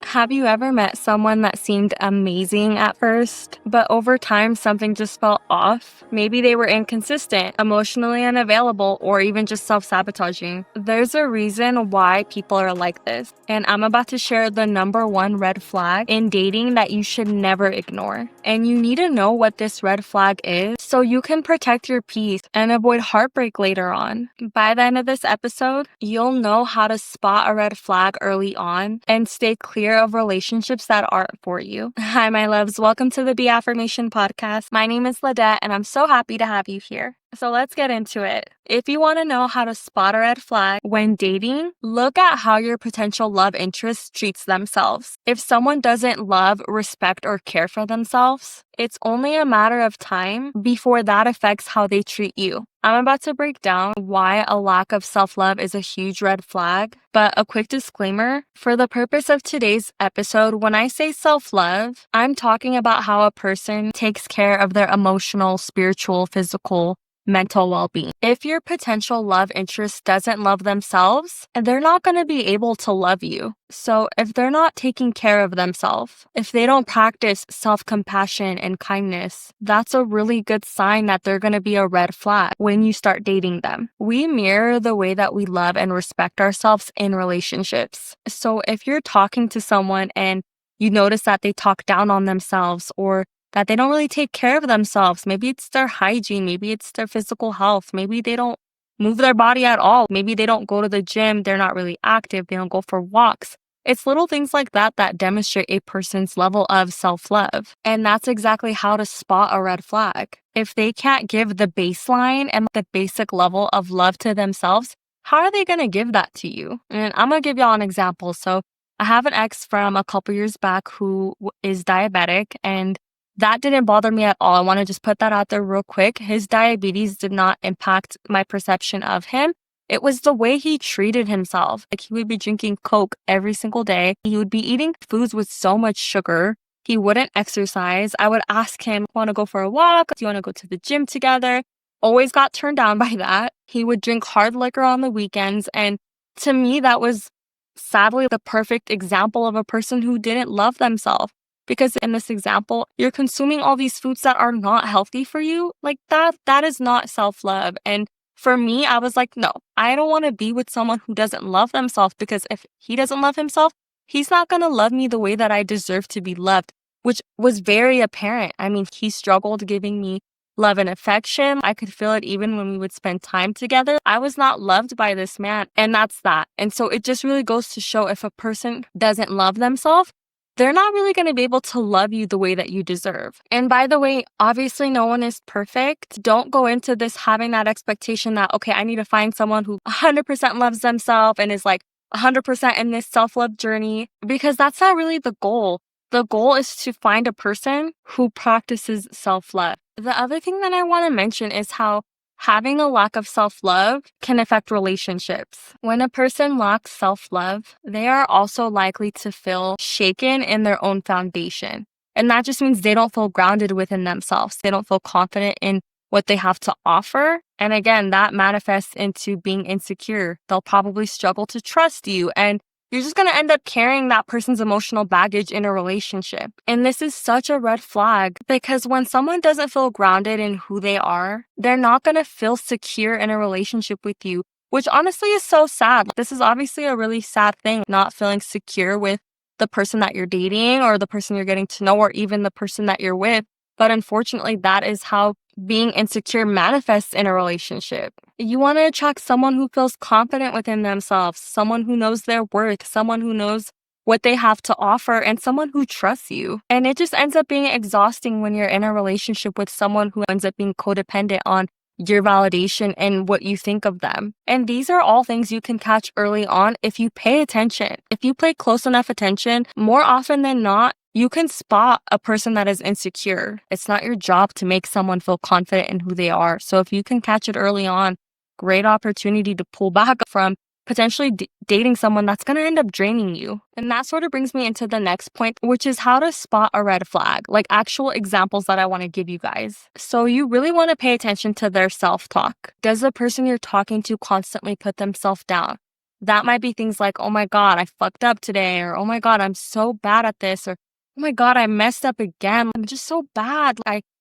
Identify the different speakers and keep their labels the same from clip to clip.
Speaker 1: Have you ever met someone that seemed amazing at first, but over time something just felt off? Maybe they were inconsistent, emotionally unavailable, or even just self-sabotaging. There's a reason why people are like this, and I'm about to share the number one red flag in dating that you should never ignore. And you need to know what this red flag is so you can protect your peace and avoid heartbreak later on. By the end of this episode, you'll know how to spot a red flag early on and stay clear of relationships that aren't for you. Hi, my loves. Welcome to the Be Affirmation podcast. My name is Ladette, and I'm so happy to have you here. So let's get into it. If you want to know how to spot a red flag when dating, look at how your potential love interest treats themselves. If someone doesn't love, respect, or care for themselves, it's only a matter of time before that affects how they treat you. I'm about to break down why a lack of self-love is a huge red flag, but a quick disclaimer, for the purpose of today's episode, when I say self-love, I'm talking about how a person takes care of their emotional, spiritual, physical, mental well-being. If your potential love interest doesn't love themselves, they're not going to be able to love you. So if they're not taking care of themselves, if they don't practice self-compassion and kindness, that's a really good sign that they're going to be a red flag when you start dating them. We mirror the way that we love and respect ourselves in relationships. So if you're talking to someone and you notice that they talk down on themselves or that they don't really take care of themselves. Maybe it's their hygiene. Maybe it's their physical health. Maybe they don't move their body at all. Maybe they don't go to the gym. They're not really active. They don't go for walks. It's little things like that that demonstrate a person's level of self-love. And that's exactly how to spot a red flag. If they can't give the baseline and the basic level of love to themselves, how are they going to give that to you? And I'm going to give y'all an example. So I have an ex from a couple years back who is diabetic, and that didn't bother me at all. I want to just put that out there real quick. His diabetes did not impact my perception of him. It was the way he treated himself. Like, he would be drinking Coke every single day. He would be eating foods with so much sugar. He wouldn't exercise. I would ask him, want to go for a walk? Do you want to go to the gym together? Always got turned down by that. He would drink hard liquor on the weekends. And to me, that was sadly the perfect example of a person who didn't love themselves. Because in this example, you're consuming all these foods that are not healthy for you. Like that is not self-love. And for me, I was like, no, I don't want to be with someone who doesn't love themselves, because if he doesn't love himself, he's not going to love me the way that I deserve to be loved, which was very apparent. I mean, he struggled giving me love and affection. I could feel it even when we would spend time together. I was not loved by this man, and that's that. And so it just really goes to show, if a person doesn't love themselves, they're not really going to be able to love you the way that you deserve. And by the way, obviously no one is perfect. Don't go into this having that expectation that, okay, I need to find someone who 100% loves themselves and is like 100% in this self-love journey, because that's not really the goal. The goal is to find a person who practices self-love. The other thing that I want to mention is how having a lack of self-love can affect relationships. When a person lacks self-love, they are also likely to feel shaken in their own foundation. And that just means they don't feel grounded within themselves. They don't feel confident in what they have to offer. And again, that manifests into being insecure. They'll probably struggle to trust you, and you're just going to end up carrying that person's emotional baggage in a relationship. And this is such a red flag, because when someone doesn't feel grounded in who they are, they're not going to feel secure in a relationship with you, which honestly is so sad. This is obviously a really sad thing, not feeling secure with the person that you're dating or the person you're getting to know or even the person that you're with. But unfortunately, that is how being insecure manifests in a relationship. You want to attract someone who feels confident within themselves, someone who knows their worth, someone who knows what they have to offer, and someone who trusts you. And it just ends up being exhausting when you're in a relationship with someone who ends up being codependent on your validation and what you think of them. And these are all things you can catch early on if you pay attention. If you pay close enough attention, more often than not, you can spot a person that is insecure. It's not your job to make someone feel confident in who they are. So if you can catch it early on, great opportunity to pull back from potentially dating someone that's going to end up draining you. And that sort of brings me into the next point, which is how to spot a red flag, like actual examples that I want to give you guys. So you really want to pay attention to their self-talk. Does the person you're talking to constantly put themselves down? That might be things like, oh my God, I fucked up today, or oh my God, I'm so bad at this, or oh my God, I messed up again. I'm just so bad.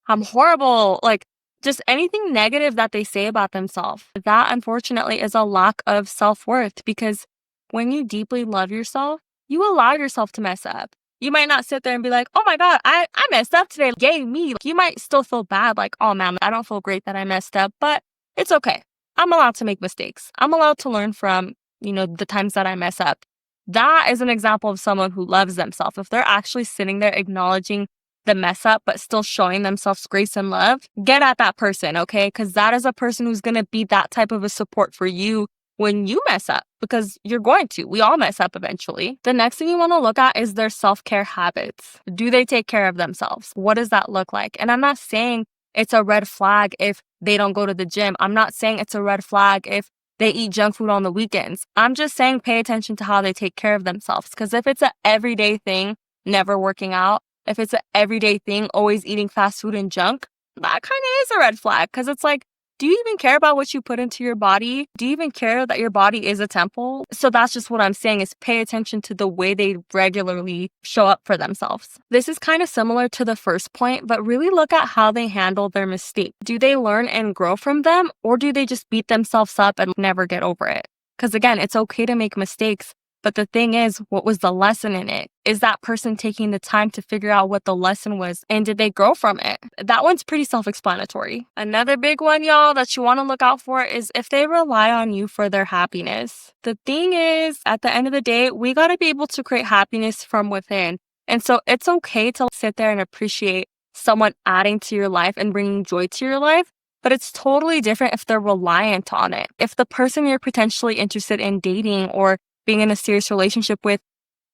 Speaker 1: I'm horrible. Like, just anything negative that they say about themselves. That unfortunately is a lack of self-worth, because when you deeply love yourself, you allow yourself to mess up. You might not sit there and be like, oh my God, I messed up today. Yay, me. You might still feel bad, like, oh man, I don't feel great that I messed up, but it's okay. I'm allowed to make mistakes. I'm allowed to learn from, the times that I mess up. That is an example of someone who loves themselves. If they're actually sitting there acknowledging the mess up, but still showing themselves grace and love, get at that person, okay? Because that is a person who's going to be that type of a support for you when you mess up, because you're going to. We all mess up eventually. The next thing you want to look at is their self-care habits. Do they take care of themselves? What does that look like? And I'm not saying it's a red flag if they don't go to the gym. I'm not saying it's a red flag if they eat junk food on the weekends. I'm just saying pay attention to how they take care of themselves. Because if it's an everyday thing, never working out, if it's an everyday thing, always eating fast food and junk, that kind of is a red flag. Because it's like, do you even care about what you put into your body? Do you even care that your body is a temple? So that's just what I'm saying, is pay attention to the way they regularly show up for themselves. This is kind of similar to the first point, but really look at how they handle their mistake. Do they learn and grow from them, or do they just beat themselves up and never get over it? Because again, it's okay to make mistakes. But the thing is, what was the lesson in it? Is that person taking the time to figure out what the lesson was, and did they grow from it? That one's pretty self-explanatory. Another big one, y'all, that you want to look out for is if they rely on you for their happiness. The thing is, at the end of the day, we got to be able to create happiness from within. And so it's okay to sit there and appreciate someone adding to your life and bringing joy to your life. But it's totally different if they're reliant on it. If the person you're potentially interested in dating or being in a serious relationship with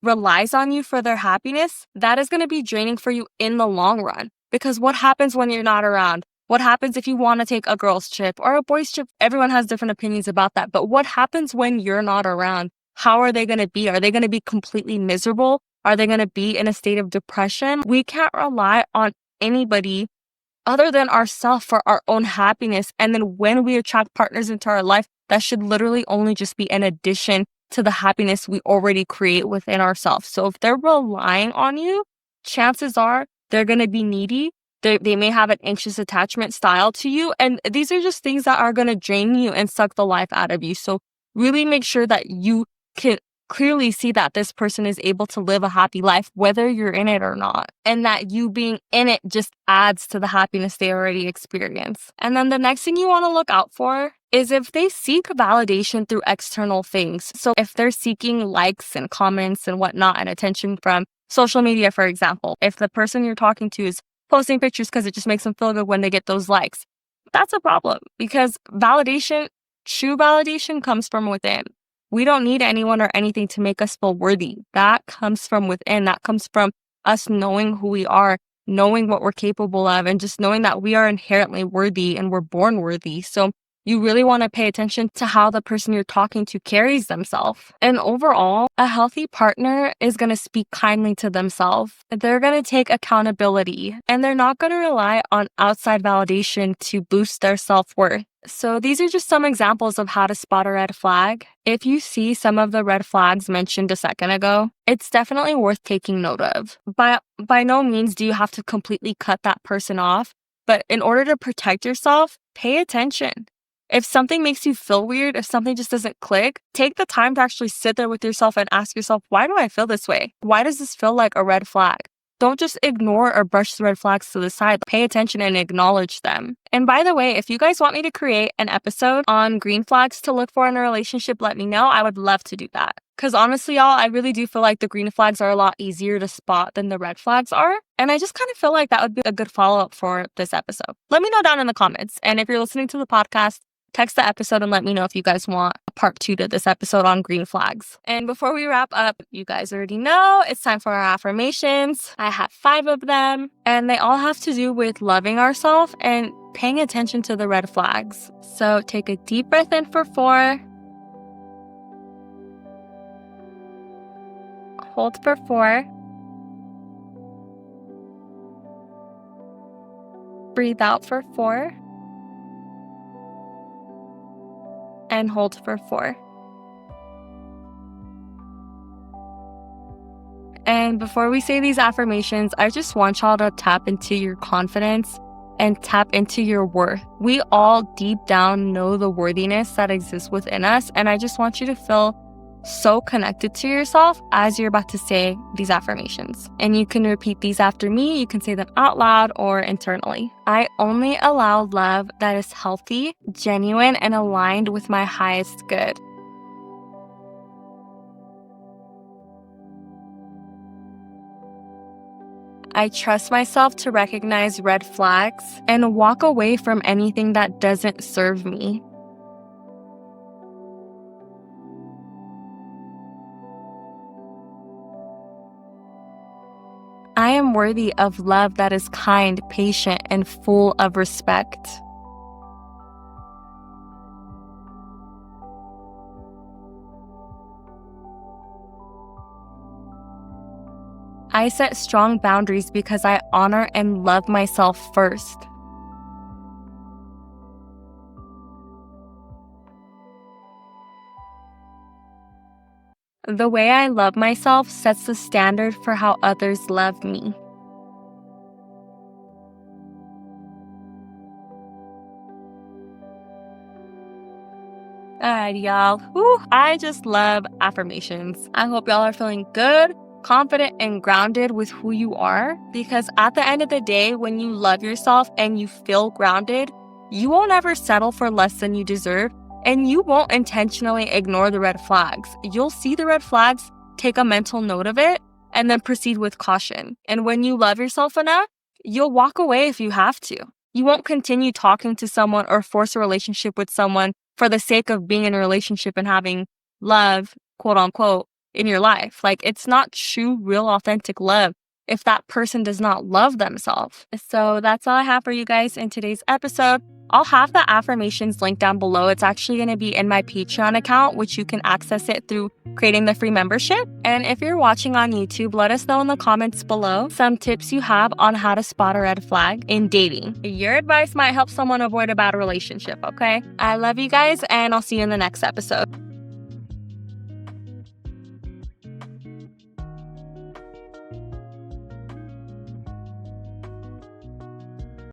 Speaker 1: relies on you for their happiness, that is going to be draining for you in the long run. Because what happens when you're not around? What happens if you want to take a girl's trip or a boy's trip? Everyone has different opinions about that. But what happens when you're not around? How are they going to be? Are they going to be completely miserable? Are they going to be in a state of depression? We can't rely on anybody other than ourselves for our own happiness. And then when we attract partners into our life, that should literally only just be an addition to the happiness we already create within ourselves. So if they're relying on you, chances are they're going to be needy. They may have an anxious attachment style to you. And these are just things that are going to drain you and suck the life out of you. So really make sure that you can clearly see that this person is able to live a happy life, whether you're in it or not. And that you being in it just adds to the happiness they already experience. And then the next thing you want to look out for is if they seek validation through external things. So if they're seeking likes and comments and whatnot and attention from social media, for example, if the person you're talking to is posting pictures because it just makes them feel good when they get those likes, that's a problem, because true validation comes from within. We don't need anyone or anything to make us feel worthy. That comes from within. That comes from us knowing who we are, knowing what we're capable of, and just knowing that we are inherently worthy and we're born worthy. So you really want to pay attention to how the person you're talking to carries themselves. And overall, a healthy partner is going to speak kindly to themselves. They're going to take accountability, and they're not going to rely on outside validation to boost their self-worth. So these are just some examples of how to spot a red flag. If you see some of the red flags mentioned a second ago, it's definitely worth taking note of. By no means do you have to completely cut that person off, but in order to protect yourself, pay attention. If something makes you feel weird, if something just doesn't click, take the time to actually sit there with yourself and ask yourself, why do I feel this way? Why does this feel like a red flag? Don't just ignore or brush the red flags to the side. Pay attention and acknowledge them. And by the way, if you guys want me to create an episode on green flags to look for in a relationship, let me know. I would love to do that. Because honestly, y'all, I really do feel like the green flags are a lot easier to spot than the red flags are. And I just kind of feel like that would be a good follow-up for this episode. Let me know down in the comments. And if you're listening to the podcast, text the episode and let me know if you guys want a part 2 to this episode on green flags. And before we wrap up, you guys already know it's time for our affirmations. I have 5 of them, and they all have to do with loving ourselves and paying attention to the red flags. So take a deep breath in for 4. Hold for 4. Breathe out for 4. And hold for 4. And before we say these affirmations, I just want y'all to tap into your confidence and tap into your worth. We all deep down know the worthiness that exists within us. And I just want you to feel so connected to yourself as you're about to say these affirmations. And you can repeat these after me. You can say them out loud or internally. I only allow love that is healthy, genuine, and aligned with my highest good. I trust myself to recognize red flags and walk away from anything that doesn't serve me. I am worthy of love that is kind, patient, and full of respect. I set strong boundaries because I honor and love myself first. The way I love myself sets the standard for how others love me. Alright, y'all. Whew, I just love affirmations. I hope y'all are feeling good, confident, and grounded with who you are. Because at the end of the day, when you love yourself and you feel grounded, you won't ever settle for less than you deserve. And you won't intentionally ignore the red flags. You'll see the red flags, take a mental note of it, and then proceed with caution. And when you love yourself enough, you'll walk away if you have to. You won't continue talking to someone or force a relationship with someone for the sake of being in a relationship and having love, quote unquote, in your life. Like, it's not true, real, authentic love if that person does not love themselves. So that's all I have for you guys in today's episode. I'll have the affirmations linked down below. It's actually going to be in my Patreon account, which you can access it through creating the free membership. And if you're watching on YouTube, let us know in the comments below some tips you have on how to spot a red flag in dating. Your advice might help someone avoid a bad relationship, okay? I love you guys, and I'll see you in the next episode.